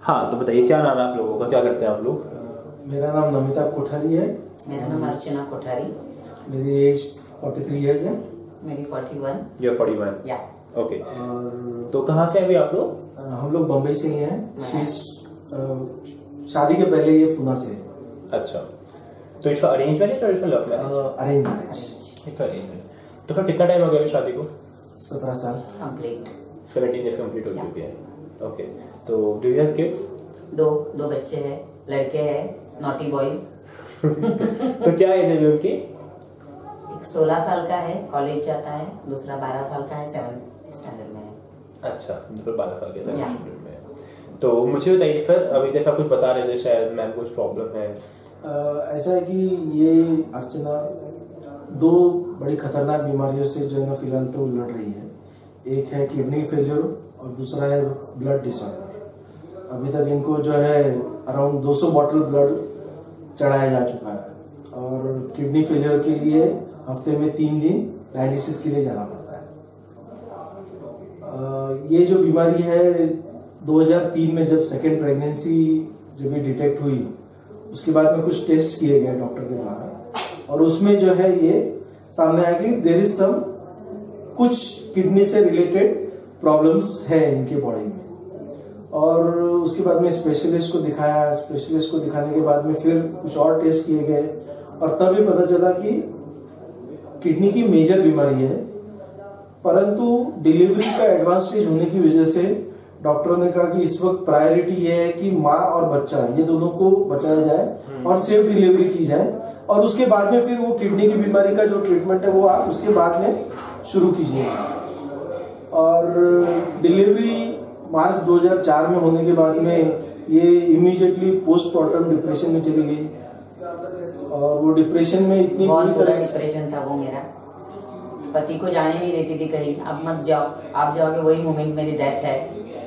हाँ, तो बताइए क्या नाम है आप लोगों का, क्या करते हैं आप लोग? मेरा नाम नमिता कोठारी है। मेरा नाम अर्चना कोठारी। मेरी एज 43 इयर्स है। मेरी 41। ये 41। या ओके। और तो कहाँ से हैं अभी आप लोग? हम लोग बम्बई से ही हैं। शादी के पहले ये पुणे से है। अच्छा, तो इसका अरेंज मैरिज और इसका लव मैरिज? Arrange marriage. इसका अरेंज मैरिज। तो फिर कितना टाइम हो गया अभी शादी को? 17 साल कंप्लीट। 17 ईयर्स कंप्लीट हो चुके हैं। ओके, तो डू यू हैव किड्स? दो बच्चे हैं, लड़के हैं, नॉटी बॉयज। तो क्या एज है अभी उनकी? एक 16 साल का है, कॉलेज जाता है। दूसरा 12 साल का है, 7th स्टैंडर्ड में है। अच्छा, मतलब 12 साल के स्टूडेंट में। तो मुझे बताइए सर, अभी जैसा कुछ बता रहे थे शायद मैम कुछ प्रॉब्लम है। ऐसा है कि ये अर्चना 2 बड़ी खतरनाक बीमारियों से जो है ना फिलहाल तो लड़ रही है। एक है किडनी फेलियर और दूसरा है ब्लड डिसऑर्डर। अभी तक इनको जो है अराउंड 200 बॉटल ब्लड चढ़ाया जा चुका है और किडनी फेलियर के लिए हफ्ते में 3 दिन डायलिसिस के लिए जाना पड़ता है। ये जो बीमारी है 2003 में जब सेकेंड प्रेगनेंसी जब ये डिटेक्ट हुई, उसके बाद में कुछ टेस्ट किए गए डॉक्टर के द्वारा और उसमें जो है ये सामने आया कि देयर इज सम कुछ किडनी से रिलेटेड प्रॉब्लम्स है इनके बॉडी में। और उसके बाद में स्पेशलिस्ट को दिखाया। स्पेशलिस्ट को दिखाने के बाद में फिर कुछ और टेस्ट किए गए और तब ये पता चला कि किडनी की मेजर बीमारी है, परंतु डिलीवरी का एडवांस स्टेज होने की वजह से डॉक्टरों ने कहा कि इस वक्त प्रायोरिटी ये है कि माँ और बच्चा ये दोनों को बचाया जाए और सेफ डिलीवरी की जाए और उसके बाद में फिर वो किडनी की बीमारी का जो ट्रीटमेंट है वो आप उसके बाद में शुरू कीजिए। और डिलीवरी मार्च 2004 में होने के बाद में ये इमीडिएटली पोस्टमार्टम डिप्रेशन में चली गई और वो डिप्रेशन में इतनी बहुत बुरा डिप्रेशन था वो मेरा। पति को जाने नहीं देती थी कहीं, अब मत जाओ, आप जाओगे वही मोमेंट मेरी डेथ है,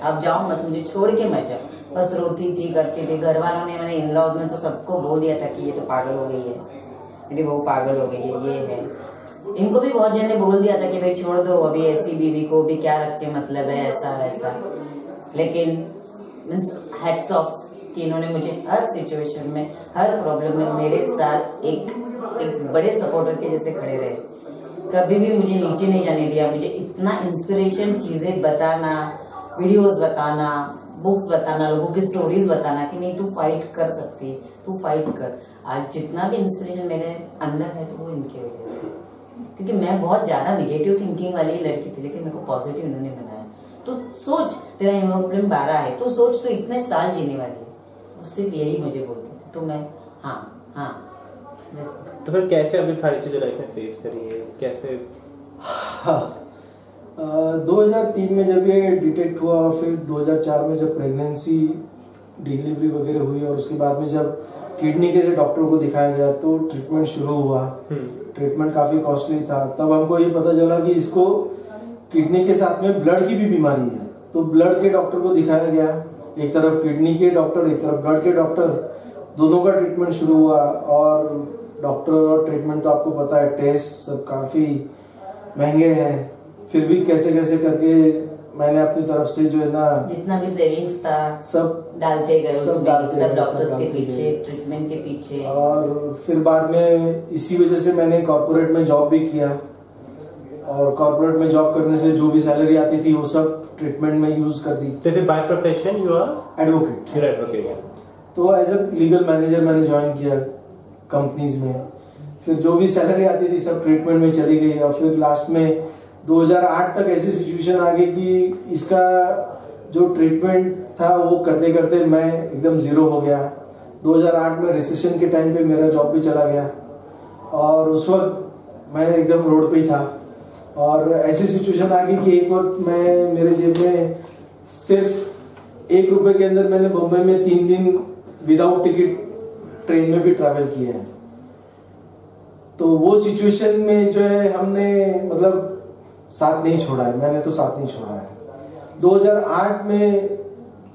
आप जाओ मत, मुझे छोड़ के मत जाओ। बस रोती थी, करती थी। घर वालों ने, मैंने इन लॉज में तो सबको बोल दिया था कि ये तो पागल हो गई है, मेरी बहू पागल हो गई है, ये है। इनको भी बहुत जन ने बोल दिया था कि भाई छोड़ दो, अभी ऐसी बीवी को भी क्या रख के मतलब है, ऐसा वैसा। लेकिन मीन्स हैट्स ऑफ कि इन्होंने मुझे हर सिचुएशन में, हर प्रॉब्लम में मेरे साथ एक बड़े सपोर्टर के जैसे खड़े रहे। कभी भी मुझे नीचे नहीं जाने दिया। मुझे इतना इंस्पिरेशन चीजें बताना, वीडियोस बताना, बुक्स बताना, लोगों की स्टोरीज बताना कि नहीं तू फाइट कर सकती, तू फाइट कर। आज जितना भी इंस्पिरेशन मेरे अंदर है तो वो इनके वजह से, क्योंकि मैं बहुत ज्यादा निगेटिव थिंकिंग वाली लड़की थी, लेकिन मेरे को पॉजिटिव इन्होंने बनाया। तो सोच, तेरा हीमोग्लोबिन 12 है, तो सोच तो इतने साल जीने वाली है। सिर्फ यही मुझे बोलते थे, तो मैं हाँ बस। तो फिर कैसे अभी सारी चीजें लाइफ में फेस करी है, कैसे? 2003 में जब ये डिटेक्ट हुआ, फिर 2004 में जब प्रेगनेंसी डिलीवरी वगैरह हुई और उसके बाद में जब किडनी के डॉक्टर को दिखाया गया तो ट्रीटमेंट शुरू हुआ। ट्रीटमेंट काफी कॉस्टली था। तब हमको ये पता चला कि इसको किडनी के साथ में ब्लड की भी बीमारी है, तो ब्लड के डॉक्टर को दिखाया गया। एक तरफ किडनी के डॉक्टर, एक तरफ ब्लड के डॉक्टर, दोनों का ट्रीटमेंट शुरू हुआ। और डॉक्टर और ट्रीटमेंट तो आपको पता है, टेस्ट सब काफी महंगे हैं। फिर भी कैसे कैसे करके मैंने अपनी तरफ से जो है ना जितना भी सेविंग्स था सब डालते गए, सब डॉक्टर्स के पीछे, ट्रीटमेंट के पीछे। और फिर बाद में इसी वजह से मैंने कॉर्पोरेट में जॉब भी किया और कॉर्पोरेट में जॉब करने से जो भी सैलरी आती थी वो सब ट्रीटमेंट में यूज कर दी। तो फिर by profession you are advocate. तो एज अ लीगल मैनेजर मैंने ज्वाइन किया कंपनीज में। फिर जो भी सैलरी आती थी सब ट्रीटमेंट में चली गई और फिर लास्ट में 2008 तक ऐसी सिचुएशन आ गई कि इसका जो ट्रीटमेंट था वो करते करते मैं एकदम जीरो हो गया। 2008 में रिसेशन के टाइम पे मेरा जॉब भी चला गया और उस वक्त मैं एकदम रोड पे ही था। और ऐसी सिचुएशन आ गई कि एक वक्त मैं मेरे जेब में सिर्फ 1 रुपए के अंदर मैंने बम्बई में 3 दिन विदाउट टिकट ट्रेन में भी ट्रैवल किए हैं। तो वो सिचुएशन में जो है हमने मतलब साथ नहीं छोड़ा है, मैंने तो साथ नहीं छोड़ा है। 2008 में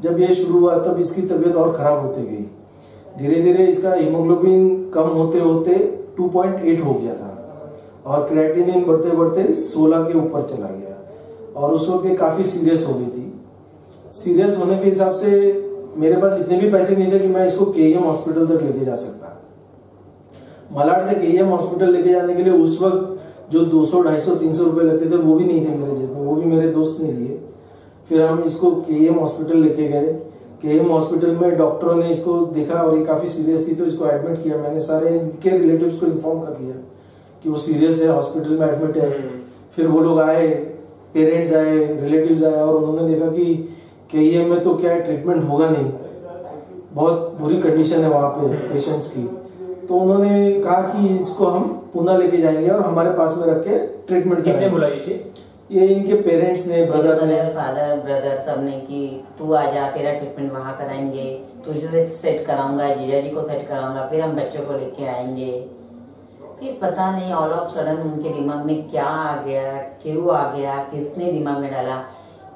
जब ये शुरू हुआ तब इसकी तबीयत और खराब होती गई। धीरे धीरे इसका हीमोग्लोबिन कम होते होते 2.8 हो गया था और क्रिएटिनिन बढ़ते बढ़ते 16 के ऊपर चला गया और उस वक्त ये काफी सीरियस हो गई थी। सीरियस होने के हिसाब से मेरे पास इतने भी पैसे नहीं थे कि मैं इसको केईएम हॉस्पिटल तक लेके जा सकता। मलाड से केईएम हॉस्पिटल लेके जाने के लिए उस वक्त जो 200, 250, 300 रुपए लगते थे वो भी नहीं थे मेरे जेब में, वो भी मेरे दोस्त ने दिए। फिर हम इसको केईएम हॉस्पिटल लेके गए। केईएम हॉस्पिटल में डॉक्टरों ने इसको देखा और ये काफी सीरियस थी, तो इसको एडमिट किया। मैंने सारे इनके रिलेटिव्स को इन्फॉर्म कर दिया कि वो सीरियस है, हॉस्पिटल में एडमिट है। फिर वो लोग आए, पेरेंट्स आए, रिलेटिव्स आए, और उन्होंने देखा कि केईएम में तो क्या है, ट्रीटमेंट होगा नहीं, बहुत बुरी कंडीशन है वहां पे पेशेंट्स की। तो उन्होंने कहा कि इसको हम पुणे लेके जाएंगे और हमारे पास में रख के ट्रीटमेंट करेंगे। किसने बुलाई थी? ये इनके पेरेंट्स ने, ब्रदर ने, फादर ब्रदर सब ने कि तू आ जा, तेरा ट्रीटमेंट वहां कराएंगे, तुझे सेट कराऊंगा, जीजा जी को सेट कराऊंगा, फिर हम बच्चों को लेके आएंगे। फिर पता नहीं ऑल ऑफ सडन उनके दिमाग में क्या आ गया, क्यों आ गया, किसने दिमाग में डाला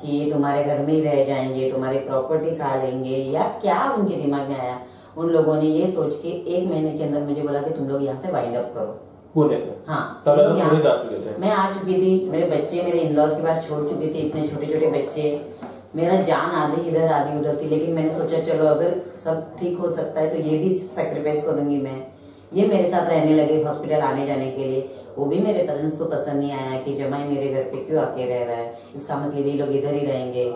कि ये तुम्हारे घर में ही रह जाएंगे, तुम्हारी प्रॉपर्टी खा लेंगे, या क्या उनके दिमाग में आया। उन लोगों ने ये सोच के 1 महीने के अंदर मुझे बोला कि तुम लोग यहाँ से वाइंड अप करो। पुणे से? हाँ, तब पुणे जा चुके थे? मैं आ चुकी थी, मेरे बच्चे मेरे इन-लॉज के पास छोड़ चुकी थी, इतने छोटे छोटे बच्चे, मेरा जान आधी इधर आधी उधर थी। लेकिन मैंने सोचा चलो अगर सब ठीक हो सकता है तो ये भी सैक्रिफाइस करूंगी मैं। ये मेरे साथ रहने लगे हॉस्पिटल आने जाने के लिए। वो भी मेरे पेरेंट्स को पसंद नहीं आया कि जमाई मेरे घर पे क्यों आके रह रहा है, इसका मतलब ये लोग इधर ही रहेंगे।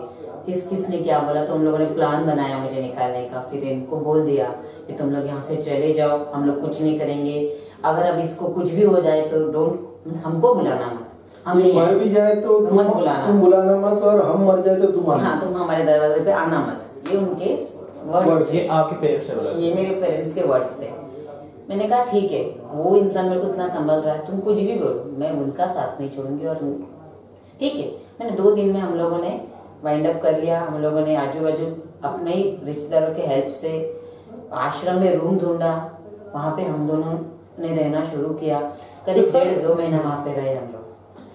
किसने क्या बोला, तो उन लोगों ने प्लान बनाया मुझे निकालने का। फिर इनको बोल दिया कि तुम लोग यहाँ से चले जाओ, हम लोग कुछ नहीं करेंगे, अगर अब इसको कुछ भी हो जाए तो डोंट, हमको बुलाना मत, हम नहीं मर भी जाए तो मत बुलाना, तुम बुलाना मत, और हम मर जाए तो तुम आना। हाँ, तुम हमारे दरवाजे पे आना मत। ये उनके वर्ड्स, ये आपके पेरेंट्स ने बोला? ये मेरे पेरेंट्स के वर्ड्स थे। मैंने कहा ठीक है, वो इंसान मेरे को इतना संभल रहा है, तुम कुछ भी बोलो, मैं उनका साथ नहीं छोड़ूंगी। और ठीक है, मैंने 2 दिन में हम लोगों ने वाइंड अप कर लिया। हम लोगों ने आजू बाजू अपने ही रिश्तेदारों के हेल्प से आश्रम में रूम ढूंढा, वहां पे हम दोनों ने रहना शुरू किया। करीब 1.5-2 महीना वहां पे रहे हम लोग।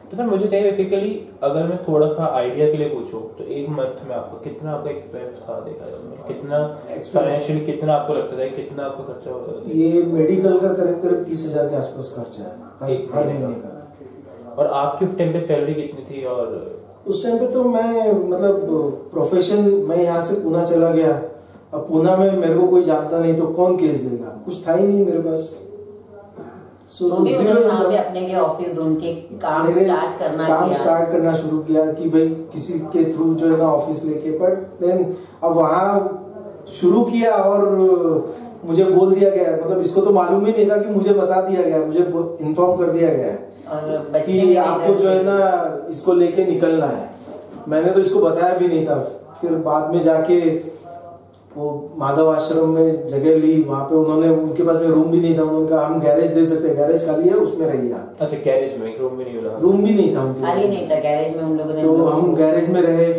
तो फिर मुझे चाहिए बेसिकली, अगर मैं थोड़ा सा आइडिया के लिए पूछूं तो 1 मंथ में आपको कितना आपका एक्सपेंस था, देखा जाए कितना फाइनेंशियली, कितना आपको लगता था, कितना आपका खर्चा होता था? ये मेडिकल का करीब 30,000 के आसपास खर्चा है हर महीने का। और आपकी उस टाइम पे सैलरी कितनी थी? और उस टाइम पे तो मैं मतलब प्रोफेशन, मैं यहाँ से पुणे चला गया। अब पुणे में मेरे को कोई जानता नहीं तो कौन केस देगा, कुछ था ही नहीं मेरे पास। तो भी उन्होंने वहाँ पे अपने लिए ऑफिस ढूंढ के काम स्टार्ट करना शुरू किया कि भाई किसी के थ्रू जो है ना ऑफिस लेके। बट देन अब वहाँ शुरू किया और मुझे बोल दिया गया, मतलब इसको तो मालूम ही नहीं था कि मुझे बता दिया गया, मुझे इन्फॉर्म कर दिया गया और कि आपको जो है ना इसको लेके निकलना है। मैंने तो इसको बताया भी नहीं था। फिर बाद में जाके वो माधव आश्रम में जगह ली, वहाँ पे उन्होंने, उनके पास में रूम भी नहीं था, उन्होंने कहा हम गैरेज दे सकते हैं, गैरेज खाली है उसमें रहिए आप। अच्छा, गैरेज में रूम भी नहीं मिला? रूम भी नहीं था उनके खाली नहीं था गैरेज में, उन लोगों ने। तो हम गैरेज में रहे।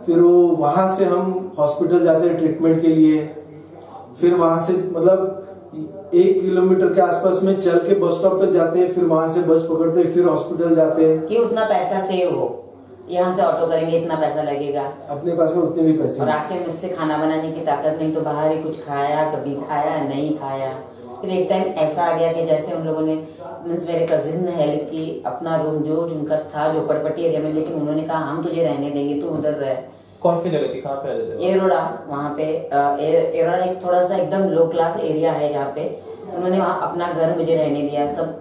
फिर वो वहां से हम हॉस्पिटल जाते हैं ट्रीटमेंट के लिए। फिर वहां से मतलब 1 किलोमीटर के आसपास में चल के बस स्टॉप तक जाते हैं, फिर वहां से बस पकड़ते हैं, फिर हॉस्पिटल जाते हैं कि उतना पैसा सेव हो, यहाँ से ऑटो करेंगे इतना पैसा लगेगा, अपने पास में उतने भी पैसे। और आके मुझसे खाना बनाने की ताकत नहीं, तो बाहर ही कुछ खाया, कभी खाया नहीं खाया। फिर एक टाइम ऐसा आ गया कि जैसे उन लोगों ने, मीन्स मेरे कजिन ने हेल्प की, अपना रूम जो उनका था झोपड़पट्टी एरिया में, लेकिन उन्होंने कहा हम तुझे रहने देंगे, तू उधर रह। कौन सी जगह थी, कहाँ पे रहते थे? एरोड़ा, वहाँ पे एरोड़ा एक थोड़ा सा एकदम लो क्लास एरिया है जहाँ पे उन्होंने वहाँ अपना घर मुझे रहने दिया, सब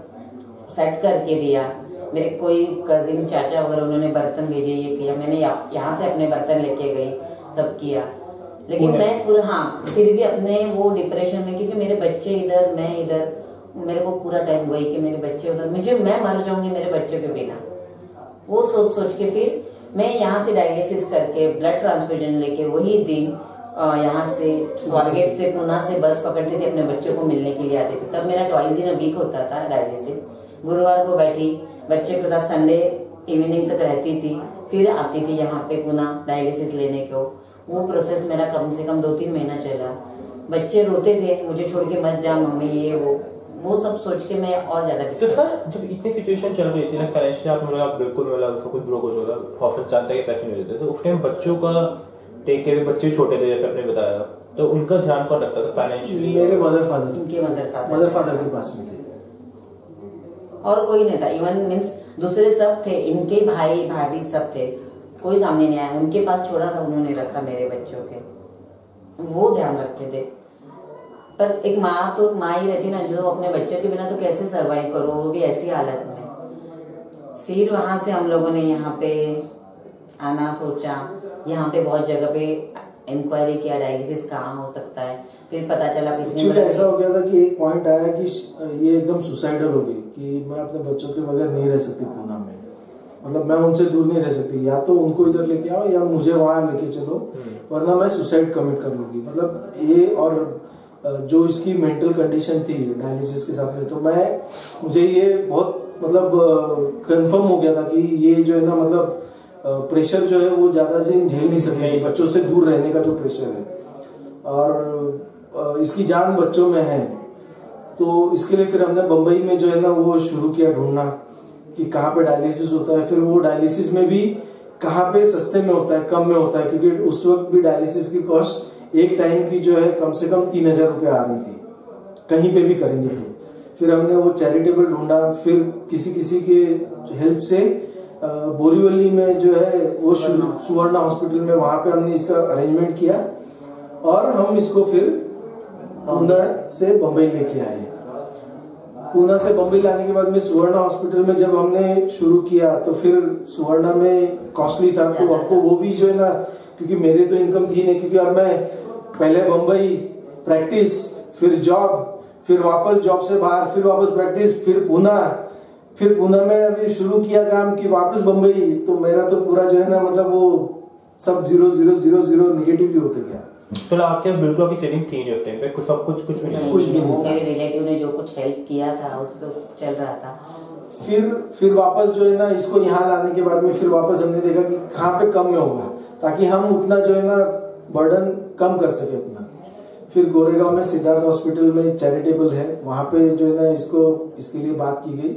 सेट करके दिया। मेरे कोई कजिन चाचा वगैरह उन्होंने बर्तन भेजे, ये किया। मैंने यहाँ से अपने बर्तन लेके गई, सब किया। लेकिन मैं पूरा, हाँ, फिर भी अपने वो डिप्रेशन में, क्योंकि मेरे बच्चे इधर, मैं इधर, मेरे को पूरा टाइम वही कि मेरे बच्चे उधर, मुझे, मैं मर जाऊंगी मेरे बच्चे के बिना। वो सोच के फिर मैं यहाँ से डायलिसिस करके ब्लड ट्रांसफ्यूजन लेके वही दिन यहाँ से स्वारगेट से पुणे से बस पकड़ती थी, अपने बच्चों को मिलने के लिए आती थी। तब मेरा 2 इन अ वीक होता था डायलिसिस। गुरुवार को बैठी बच्चे के साथ, संडे इवनिंग तक रहती थी, फिर आती थी यहाँ पे पुणे डायलिसिस लेने को। वो प्रोसेस मेरा कम से कम 2-3 महीना चला। बच्चे रोते थे मुझे छोड़ के मत जा मम्मी, ये वो सब सोच के मैं और ज्यादा। तो सर जब इतनी सिचुएशन चल रही थी ना फाइनेंशियली, आप बिल्कुल मतलब कुछ ब्रोक हो जाता, हॉस्पिटल जानता है कि पैसे नहीं देते, तो उस टाइम बच्चों का टेक केयर, बच्चे छोटे थे जैसे आपने बताया, तो उनका ध्यान कौन रखता था फाइनेंशियली? मेरे मदर फादर, उनके मदर फादर के पास में थे, और कोई नहीं था। इवन मीन्स दूसरे सब थे, इनके भाई भाभी सब थे, कोई सामने नहीं आया। उनके पास छोड़ा था, उन्होंने रखा मेरे बच्चों के। वो ध्यान रखते थे। पर एक माँ तो माँ ही रहती ना, जो अपने बच्चों के बिना तो कैसे सरवाइव करो, वो भी ऐसी हालत में। फिर वहां से हम लोगों ने यहाँ पे आना सोचा, यहाँ पे बहुत जगह पे इंक्वायरी किया डायलिसिस कहाँ हो सकता है। फिर पता चला किसने ऐसा हो गया था कि एक पॉइंट आया कि ये एकदम सुसाइडल हो गई कि मैं अपने बच्चों के बगैर नहीं रह सकती पूना में, मतलब मैं उनसे दूर नहीं रह सकती, या तो उनको इधर लेके आओ या मुझे वहां लेके चलो, वरना मैं सुसाइड कमिट कर लूंगी। मतलब ये, और जो इसकी मेंटल कंडीशन थी डायलिसिस के साथ में, तो मुझे ये बहुत मतलब कंफर्म हो गया था कि ये जो है ना, मतलब प्रेशर जो है वो ज्यादा दिन झेल नहीं सके, बच्चों से दूर रहने का जो प्रेशर है, और इसकी जान बच्चों में है। तो इसके लिए फिर हमने बंबई में जो है ना वो शुरू किया ढूंढना कि कहाँ पे डायलिसिस होता है। फिर वो डायलिसिस में भी कहाँ पे सस्ते में होता है, कम में होता है, क्योंकि उस वक्त भी डायलिसिस की कॉस्ट एक टाइम की जो है कम से कम 3,000 रुपये आ रही थी, कहीं पे भी करेंगे तो। फिर हमने वो चैरिटेबल ढूंढा, फिर किसी के हेल्प से बोरीवली में जो है वो सुवर्णा हॉस्पिटल में, वहां पे हमने इसका अरेंजमेंट किया और हम इसको फिर पूना से बंबई लेके आए। पूना से बंबई लाने के बाद में सुवर्णा हॉस्पिटल में जब हमने शुरू किया, तो फिर सुवर्णा में कॉस्टली था, तो आपको वो भी जो है ना, क्योंकि मेरे तो इनकम थी नहीं, क्योंकि अब मैं पहले बंबई प्रैक्टिस, फिर जॉब, फिर वापस जॉब से बाहर, फिर वापस प्रैक्टिस, फिर पूना, फिर पूना में अभी शुरू किया काम कि वापस बंबई, तो मेरा तो पूरा जो है ना, मतलब वो सब 0 नेगेटिव भी होते गया। तो आपके बिल्कुल आपकी सेविंग थी नहीं उस टाइम पे, कुछ भी नहीं, कुछ भी नहीं। वो मेरे रिलेटिव ने जो कुछ हेल्प किया था उस पर चल रहा था। फिर वापस जो है ना, इसको यहाँ लाने के बाद में फिर वापस हमने देखा कि कहाँ पे कम में होगा, ताकि हम उतना जो है ना बर्डन कम कर सके अपना। फिर गोरेगांव में सिद्धार्थ हॉस्पिटल में चैरिटेबल है, वहां पे जो है ना इसके लिए बात की गई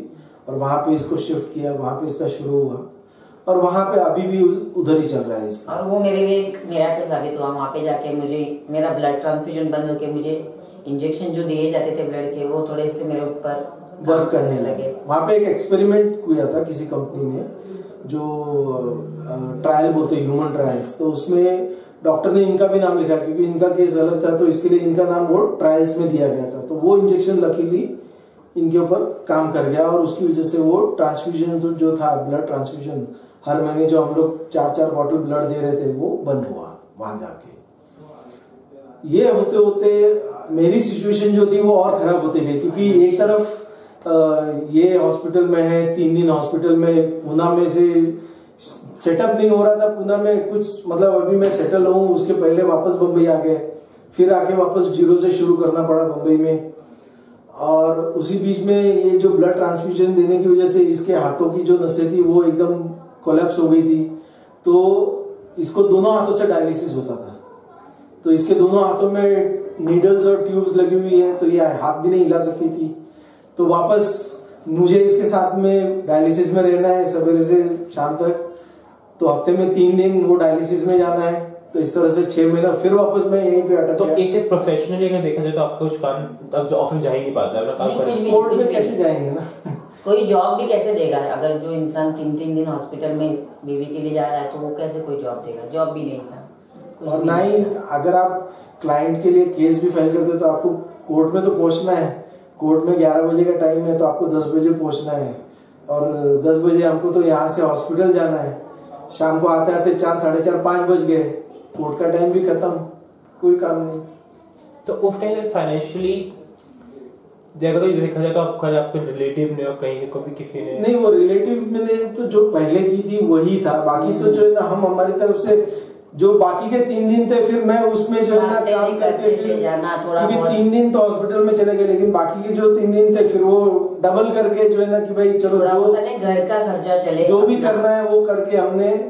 और वहां पे इसको शिफ्ट किया, वहां पे इसका शुरू हुआ और वहां पे अभी भी उधर ही चल रहा है इसका। और वो मेरे लिए एक मिरेकल साबित हुआ। वहां पे जाके मुझे मेरा ब्लड ट्रांसफ्यूजन बंद होके मुझे इंजेक्शन जो दिए जाते थे ब्लड के, वो थोड़े से मेरे ऊपर वर्क करने लगे। वहां पे एक एक्सपेरिमेंट किया था किसी कंपनी ने, जो ट्रायल बोलते हैं, ह्यूमन ट्रायल्स, तो उसमें डॉक्टर ने इनका भी नाम लिखा, क्योंकि इनका केस अलग था, तो इसके लिए इनका नाम वो ट्रायल्स में दिया गया था। तो वो इंजेक्शन लकीली इनके ऊपर काम कर गया और उसकी वजह से वो ट्रांसफ्यूजन जो था, ब्लड ट्रांसफ्यूजन, हर महीने जो हम लोग 4 बॉटल ब्लड दे रहे थे, वो बंद हुआ वहां जाके। ये होते होते मेरी सिचुएशन जो थी वो और खराब होती गई, क्योंकि एक तरफ ये हॉस्पिटल में है, 3 दिन हॉस्पिटल में, पूना में से सेटअप नहीं हो रहा था, पूना में कुछ, मतलब अभी मैं सेटल हूँ, उसके पहले वापस बंबई आ गए, फिर आके वापस 0 से शुरू करना पड़ा बंबई में। और उसी बीच में ये जो ब्लड ट्रांसफ्यूजन देने की वजह से इसके हाथों की जो नसें थी वो एकदम कोलैप्स हो गई थी, तो इसको दोनों हाथों से डायलिसिस होता था। तो इसके दोनों हाथों में नीडल्स और ट्यूब्स लगी हुई है, तो ये हाथ भी नहीं हिला सकती थी। तो वापस मुझे इसके साथ में डायलिसिस में रहना है सवेरे से शाम तक, तो हफ्ते में 3 दिन वो डायलिसिस में जाना है। तो इस तरह से 6 महीना फिर वापस मैं यहीं पे अटक गया। तो एक प्रोफेशनली अगर देखा जाए तो आपको कुछ काम अब जो ऑफिस जा ही नहीं पाता है, काम कोर्ट में कैसे जाएंगे ना, कोई जॉब भी कैसे देगा? अगर जो इंसान 3 दिन हॉस्पिटल में बेबी के लिए जा रहा है, तो वो कैसे कोई जॉब देगा? जॉब भी नहीं था। और ना ही अगर आप क्लाइंट के लिए केस भी फाइल करते हो तो आपको कोर्ट में तो पहुंचना है। कोर्ट में 11 बजे का टाइम है, तो आपको 10 बजे पहुंचना है, और 10 बजे हमको तो यहाँ से हॉस्पिटल जाना है। शाम को आते आते 4, साढ़े 4, 5 बज गए, कोर्ट का टाइम भी खत्म, कोई काम नहीं। तो उस टाइम फाइनेंशियली अगर तो देखा जाए तो आपको रिलेटिव ने और कहीं को भी किसी ने नहीं, वो रिलेटिव में ने तो जो पहले की थी वही था, बाकी तो जो है ना हम हमारी तरफ से जो बाकी के 3 दिन थे, फिर मैं उसमें जो है ना काम करके फिर जाना थोड़ा, क्योंकि 3 दिन तो हॉस्पिटल में चले गए, लेकिन बाकी के जो 3 दिन थे फिर वो डबल करके जो है ना कि भाई चलो जो घर का खर्चा चले, जो भी करना है वो करके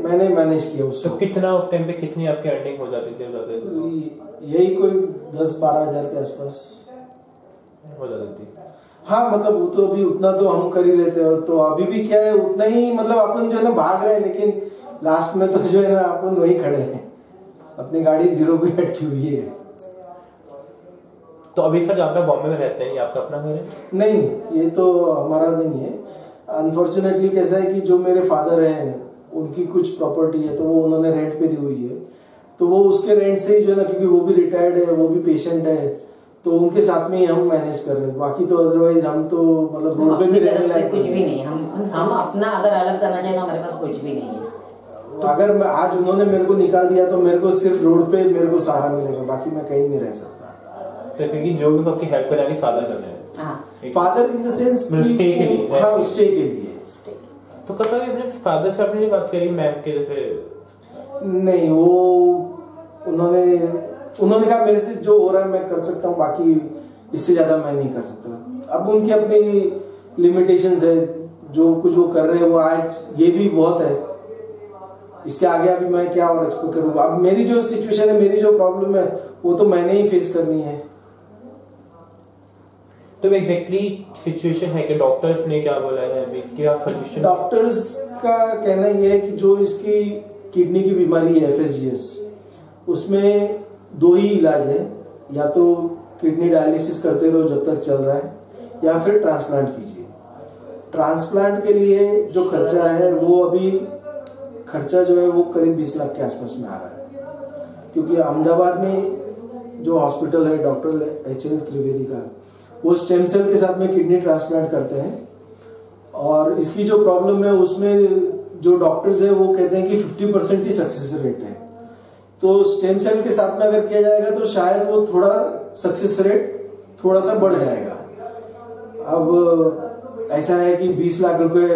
मैंने मैनेज किया उसको। तो कितना उस टाइम पे कितनी आपकी अर्निंग हो जाती थी? यही कोई 10-12 हजार के आसपास हो जाती थी। हाँ, मतलब वो तो अभी उतना तो हम कर ही लेते हो, तो अभी भी क्या है उतना ही, मतलब अपन जो है ना भाग रहे हैं, लेकिन लास्ट में तो जो है ना अपन वही खड़े हैं, अपनी गाड़ी 0 पे अटकी हुई है। तो अभी सर आप बॉम्बे में रहते हैं, आपका अपना घर है? नहीं, ये तो हमारा नहीं है। अनफॉर्चुनेटली कैसा है कि जो मेरे फादर हैं उनकी कुछ प्रॉपर्टी है, तो वो उन्होंने रेंट पे दी हुई है, तो वो उसके रेंट से ही जो है ना, क्योंकि वो भी रिटायर्ड है, वो भी पेशेंट है, तो उनके साथ में ही हम मैनेज कर रहे हैं। बाकी तो अदरवाइज हम तो मतलब रोड पे भी रहने लायक कुछ भी नहीं। हम अपना अगर अलग करना चाहें तो हमारे पास कुछ भी नहीं है। तो अगर मैं आज उन्होंने मेरे को निकाल दिया तो मेरे को सिर्फ रोड पे मेरे को सहारा मिलेगा, बाकी मैं कहीं नहीं रह सकता। तो क्योंकि जो भी आपकी हेल्प करेंगे फादर कर रहे हैं, father in the sense stay के लिए, हाँ स्टे के लिए। तो कभी अपने फादर से आपने बात करी मैम के जैसे? नहीं, वो उन्होंने कहा मेरे से जो हो रहा है मैं कर सकता हूँ, बाकी इससे ज्यादा मैं नहीं कर सकता। अब उनकी अपनी लिमिटेशंस है, जो कुछ वो कर रहे हैं वो आज ये भी बहुत है, इसके आगे अभी मैं क्या और एक्सपेक्ट करूँ। अब मेरी जो सिचुएशन है, मेरी जो प्रॉब्लम है वो तो मैंने ही फेस करनी है। तो एग्जैक्टली सिचुएशन है कि डॉक्टर्स ने क्या बोला है अभी, क्या सोल्यूशन? डॉक्टर्स का कहना यह है कि जो इसकी किडनी की बीमारी है FSGS, उसमें 2 ही इलाज है, या तो किडनी डायलिसिस करते रहो जब तक चल रहा है, या फिर ट्रांसप्लांट कीजिए। ट्रांसप्लांट के लिए जो खर्चा है वो अभी खर्चा जो है वो करीब 20 लाख के आसपास में आ रहा है, क्योंकि अहमदाबाद में जो हॉस्पिटल है डॉक्टर HL त्रिवेदी का, वो स्टेम सेल के साथ में किडनी ट्रांसप्लांट करते हैं। और इसकी जो प्रॉब्लम है उसमें जो डॉक्टर्स है वो कहते हैं कि 50% ही सक्सेस रेट है। तो स्टेम सेल के साथ में अगर किया जाएगा तो शायद वो थोड़ा सक्सेस रेट थोड़ा सा बढ़ जाएगा। अब ऐसा है कि 20 लाख रुपए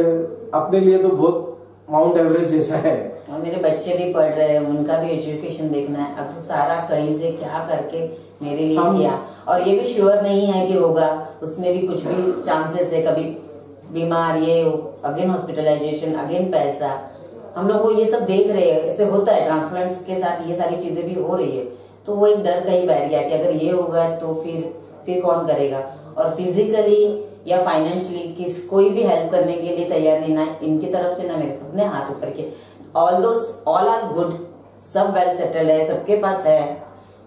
अपने लिए तो बहुत माउंट एवरेस्ट जैसा है। और मेरे बच्चे भी पढ़ रहे हैं, उनका भी एजुकेशन देखना है। अब सारा कहीं से क्या करके मेरे लिए किया, और ये भी श्योर नहीं है कि होगा, उसमें भी कुछ भी चांसेस है, कभी बीमार ये अगेन हॉस्पिटलाइजेशन, अगेन पैसा। हम लोग वो ये सब देख रहे हैं, इससे होता है ट्रांसप्लांट्स के साथ ये सारी चीजें भी हो रही है। तो वो एक डर कहीं बैठ गया कि अगर ये होगा तो फिर कौन करेगा। और फिजिकली या फाइनेंशियली कोई भी हेल्प करने के लिए तैयार नहीं, ना इनकी तरफ से ना मेरे, सबने हाथ ऊपर के। ऑल आर गुड, सब वेल सेटल्ड है, सबके पास है,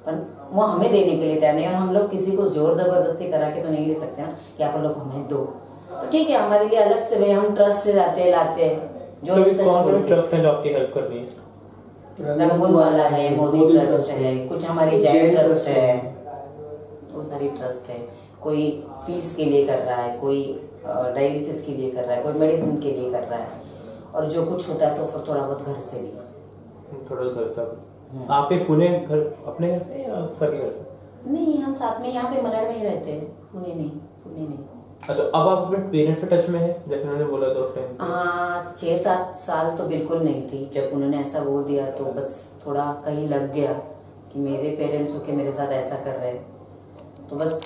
पर वो हमें देने के लिए तैयार नहीं। और हम लोग किसी को जोर जबरदस्ती करा के तो नहीं ले सकते ना कि आप लोग हमें दो। तो ठीक है, हमारे लिए अलग से हम ट्रस्ट से जाते हैं, लाते हैं जो कौन ट्रस्ट है आपकी हेल्प कर रही है? रंगून वाला है, मोदी ट्रस्ट है, कुछ हमारी जैन ट्रस्ट है, वो सारी ट्रस्ट है। कोई फीस के लिए कर रहा है, कोई डायलिसिस के लिए कर रहा है, कोई मेडिसिन के लिए कर रहा है, और जो कुछ होता है तो फिर थोड़ा बहुत घर से भी, थोड़ा घर से। आप पुणे घर अपने घर से या सर के घर से? नहीं, हम साथ में यहाँ पे मलाड में ही रहते हैं, पुणे नहीं। अच्छा, अब आप अपने पेरेंट्स से टच में है जैसे उन्होंने बोला था उस टाइम? हाँ, 6-7 साल तो बिल्कुल नहीं थी। जब उन्होंने ऐसा बोल दिया तो बस थोड़ा कहीं लग गया कि मेरे पेरेंट्स होके मेरे साथ ऐसा कर रहे हैं। तो बस